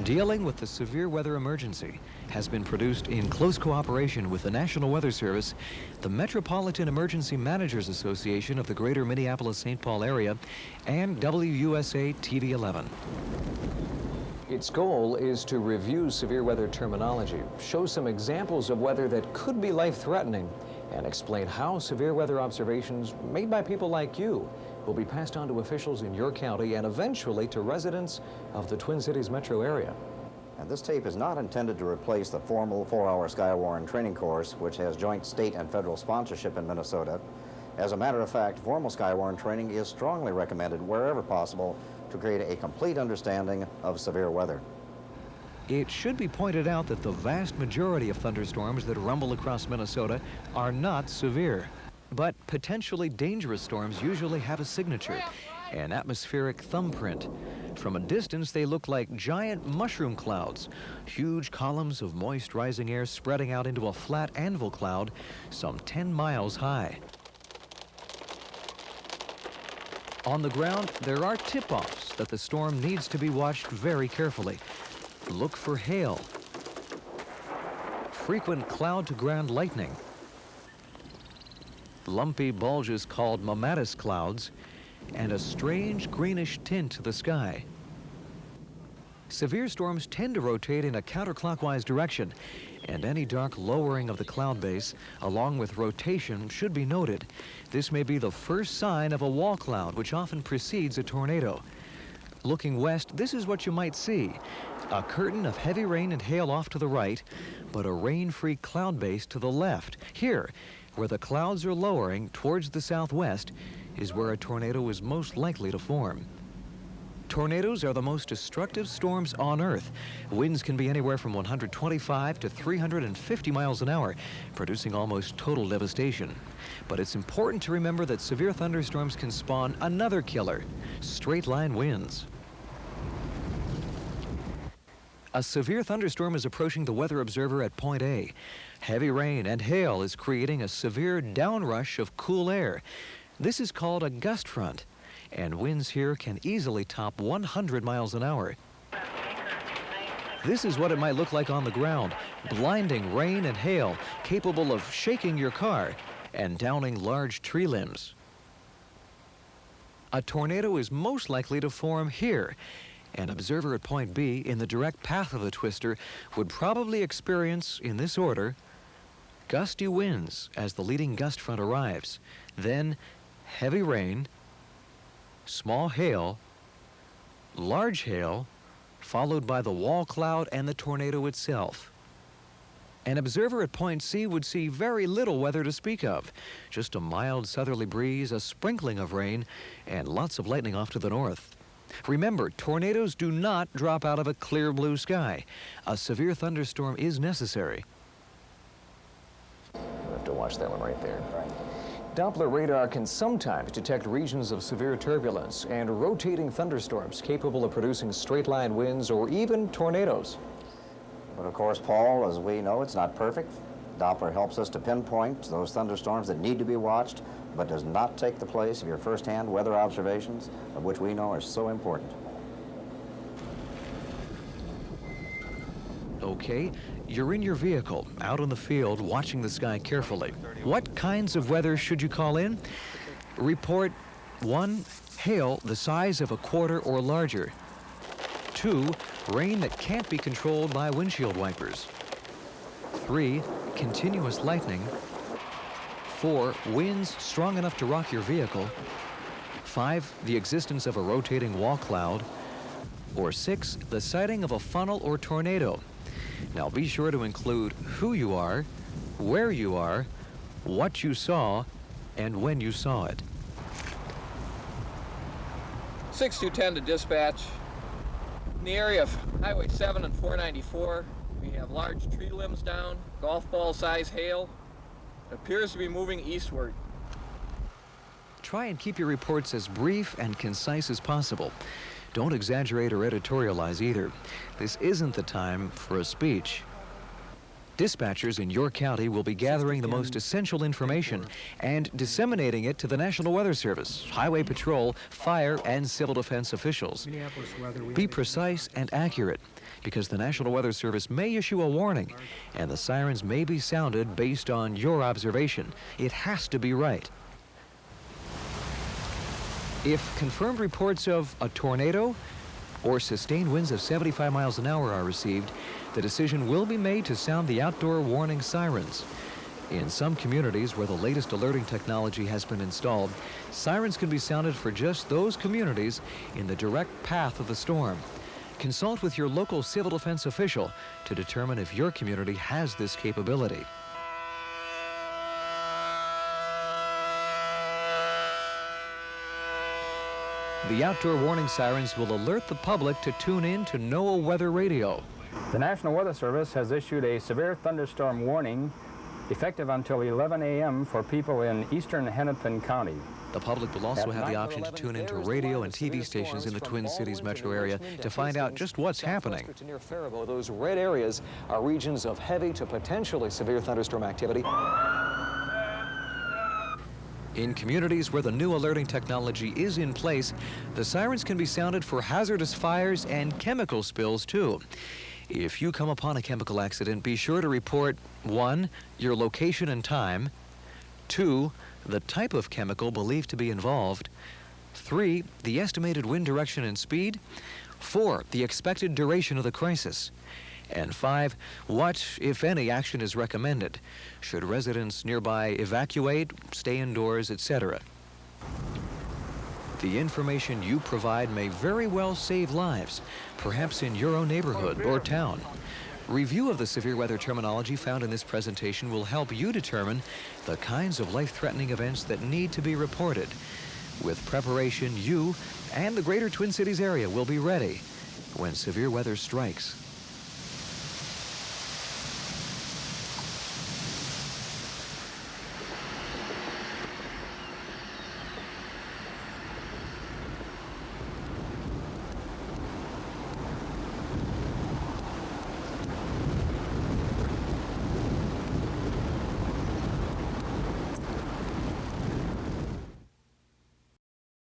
Dealing with the severe weather emergency has been produced in close cooperation with the National Weather Service, the Metropolitan Emergency Managers Association of the Greater Minneapolis-St. Paul area, and WUSA TV 11. Its goal is to review severe weather terminology, show some examples of weather that could be life-threatening, and explain how severe weather observations made by people like you will be passed on to officials in your county and eventually to residents of the Twin Cities metro area. And this tape is not intended to replace the formal 4-hour Skywarn training course, which has joint state and federal sponsorship in Minnesota. As a matter of fact, formal Skywarn training is strongly recommended wherever possible to create a complete understanding of severe weather. It should be pointed out that the vast majority of thunderstorms that rumble across Minnesota are not severe. But potentially dangerous storms usually have a signature, an atmospheric thumbprint. From a distance, they look like giant mushroom clouds, huge columns of moist rising air spreading out into a flat anvil cloud some 10 miles high. On the ground, there are tip-offs that the storm needs to be watched very carefully. Look for hail, frequent cloud-to-ground lightning, lumpy bulges called mammatus clouds, and a strange greenish tint to the sky. Severe storms tend to rotate in a counterclockwise direction, and any dark lowering of the cloud base, along with rotation, should be noted. This may be the first sign of a wall cloud, which often precedes a tornado. Looking west, this is what you might see. A curtain of heavy rain and hail off to the right, but a rain-free cloud base to the left. Here, where the clouds are lowering towards the southwest, is where a tornado is most likely to form. Tornadoes are the most destructive storms on Earth. Winds can be anywhere from 125 to 350 miles an hour, producing almost total devastation. But it's important to remember that severe thunderstorms can spawn another killer: straight-line winds. A severe thunderstorm is approaching the weather observer at point A. Heavy rain and hail is creating a severe downrush of cool air. This is called a gust front, and winds here can easily top 100 miles an hour. This is what it might look like on the ground: blinding rain and hail, capable of shaking your car and downing large tree limbs. A tornado is most likely to form here. An observer at point B, in the direct path of the twister, would probably experience, in this order, gusty winds as the leading gust front arrives, then heavy rain, small hail, large hail, followed by the wall cloud and the tornado itself. An observer at point C would see very little weather to speak of, just a mild southerly breeze, a sprinkling of rain, and lots of lightning off to the north. Remember, tornadoes do not drop out of a clear blue sky. A severe thunderstorm is necessary. You have to watch that one right there. Doppler radar can sometimes detect regions of severe turbulence and rotating thunderstorms capable of producing straight-line winds or even tornadoes. But of course, Paul, as we know, it's not perfect. Doppler helps us to pinpoint those thunderstorms that need to be watched, but does not take the place of your first-hand weather observations, of which we know are so important. Okay, you're in your vehicle, out in the field, watching the sky carefully. What kinds of weather should you call in? Report 1, hail the size of a quarter or larger. 2, rain that can't be controlled by windshield wipers. 3, continuous lightning. 4, winds strong enough to rock your vehicle. 5, the existence of a rotating wall cloud. Or 6, the sighting of a funnel or tornado. Now be sure to include who you are, where you are, what you saw, and when you saw it. 6210 to dispatch. In the area of Highway 7 and 494, we have large tree limbs down, golf ball size hail. It appears to be moving eastward. Try and keep your reports as brief and concise as possible. Don't exaggerate or editorialize either. This isn't the time for a speech. Dispatchers in your county will be gathering the most essential information and disseminating it to the National Weather Service, Highway Patrol, fire, and civil defense officials. Be precise and accurate, because the National Weather Service may issue a warning, and the sirens may be sounded based on your observation. It has to be right. If confirmed reports of a tornado or sustained winds of 75 miles an hour are received, the decision will be made to sound the outdoor warning sirens. In some communities where the latest alerting technology has been installed, sirens can be sounded for just those communities in the direct path of the storm. Consult with your local civil defense official to determine if your community has this capability. The outdoor warning sirens will alert the public to tune in to NOAA Weather Radio. The National Weather Service has issued a severe thunderstorm warning effective until 11 a.m. for people in eastern Hennepin County. The public will also have the option to tune into radio and TV stations in the Twin Cities metro area to find out just what's happening. Near Faribault, those red areas are regions of heavy to potentially severe thunderstorm activity. In communities where the new alerting technology is in place, the sirens can be sounded for hazardous fires and chemical spills too. If you come upon a chemical accident, be sure to report 1, your location and time, 2, the type of chemical believed to be involved, 3, the estimated wind direction and speed, 4, the expected duration of the crisis, and 5, what, if any, action is recommended. Should residents nearby evacuate, stay indoors, etc.? The information you provide may very well save lives, perhaps in your own neighborhood or town. Review of the severe weather terminology found in this presentation will help you determine the kinds of life-threatening events that need to be reported. With preparation, you and the greater Twin Cities area will be ready when severe weather strikes.